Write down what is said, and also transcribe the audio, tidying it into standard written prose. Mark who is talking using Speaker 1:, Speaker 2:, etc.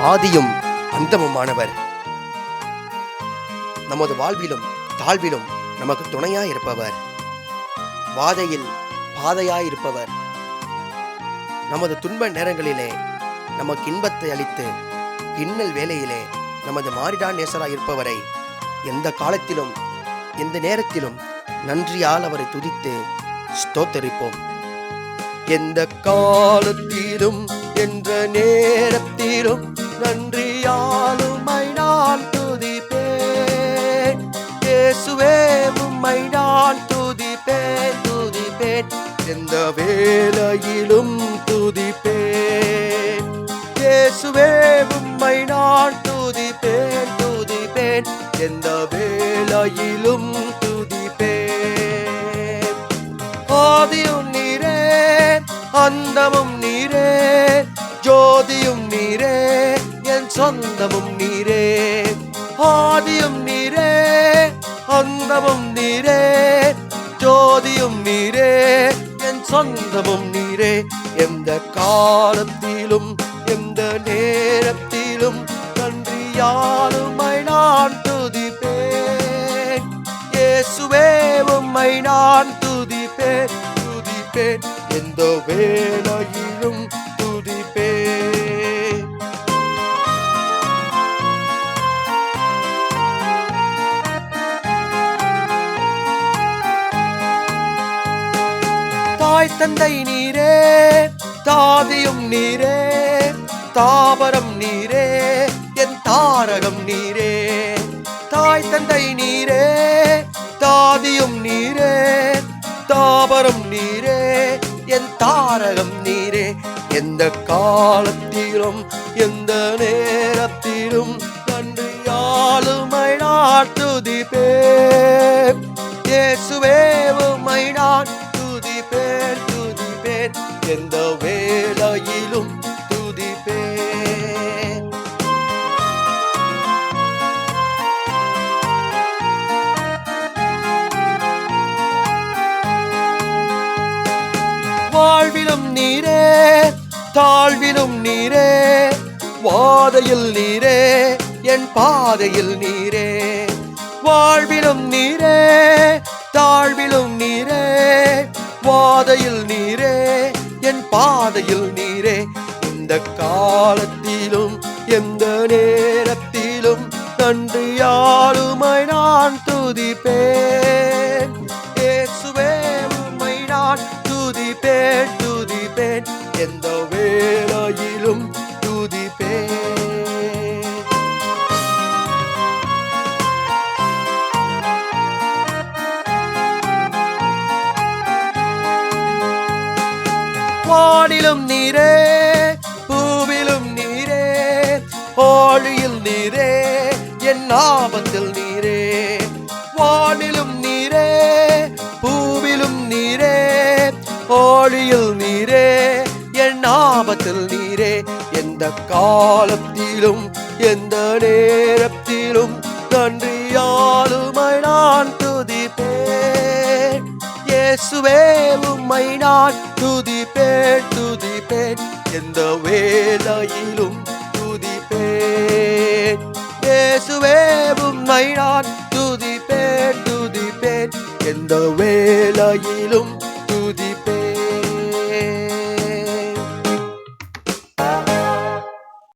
Speaker 1: ஆதியும் அந்தமுமானவர். நமது வாழ்விலும் தாழ்விலும் நமக்கு துணையாயிருப்பவர், வாதையில் பாதையாயிருப்பவர், நமது துன்ப நேரங்களிலே நமக்கு இன்பத்தை அளித்து இன்னல் வேளையிலே நமது மாறிடா நேசராயிருப்பவரை எந்த காலத்திலும் எந்த நேரத்திலும் நன்றியால் அவரை துதித்து ஸ்தோத்தரிப்போம். எந்த காலத்திலும் என்ற நேரத்திலும் நன்றியால் உம்மை நான் துதிப்பேன். இயேசுவே உம்மை நான் துதிப்பேன் துதிப்பேன், எந்த வேளையிலும் துதிப்பேன். இயேசுவே உம்மை நான் துதிப்பேன் துதிப்பேன், எந்த வேளையிலும் துதிப்பேன். ஆதியும் நீரே அந்தமும் நீரே, ஜோதியும் நீரே என் சொந்தமும் நீரே. ஆதியும் நீரே அந்தமும் நீரே, ஜோதியும் நீரே என் சொந்தமும் நீரே. எந்த காலத்திலும் எந்த நேரத்திலும் நன்றியால் உம்மை நான் துதிப்பேன். இயேசுவே உம்மை நான் துதிப்பேன் துதிப்பேன், எந்த வேளையிலும் துதிப்பேன். தாய் தந்தை நீரே, தாதியும் நீரே, தாவரம் நீரே என் தாரகம் நீரே. தாய் தந்தை நீரே, தாதியும் நீரே, தாவரம் நீரே என் தாரகம் நீரே. எந்த காலத்திலும் எந்த நேரத்திலும் நன்றியால் உம்மை நான் துதிப்பேன். இயேசுவே உம்மை நான் துதிப்பேன் துதிப்பேன், எந்த வேளையிலும் துதிப்பேன். வாழ்விலும் நீரே தாழ்விலும் நீரே, வாதையில் நீரே என் பாதையில் நீரே. வாழ்விலும் நீரே தாழ்விலும் நீரே, வாதையில் நீரே என் பாதையில் நீரே. எந்த காலத்திலும் எந்த நேரத்திலும் நன்றியால் உம்மை நான் துதிப்பேன். இயேசுவே உம்மை நான் துதிப்பேன் துதிப்பேன், எந்த வேளையிலும் துதிப்பேன். வானிலும் நீரே பூவிலும் நீரே, ஆழியில் நீரே என் ஆபத்தில் நீரே. வானிலும் நீரே பூவிலும் நீரே, ஆழியில் நீரே என் ஆபத்தில் நீரே. எந்த காலத்திலும் எந்த நேரத்திலும் நன்றியால் உம்மை நான் துதிப்பேன். இயேசுவே உம்மை நான் துதிப்பேன் துதிப்பேன், எந்த வேளையிலும் துதிப்பேன். இயேசுவே உம்மை நான் துதிப்பேன் துதிப்பேன், எந்த வேளையிலும்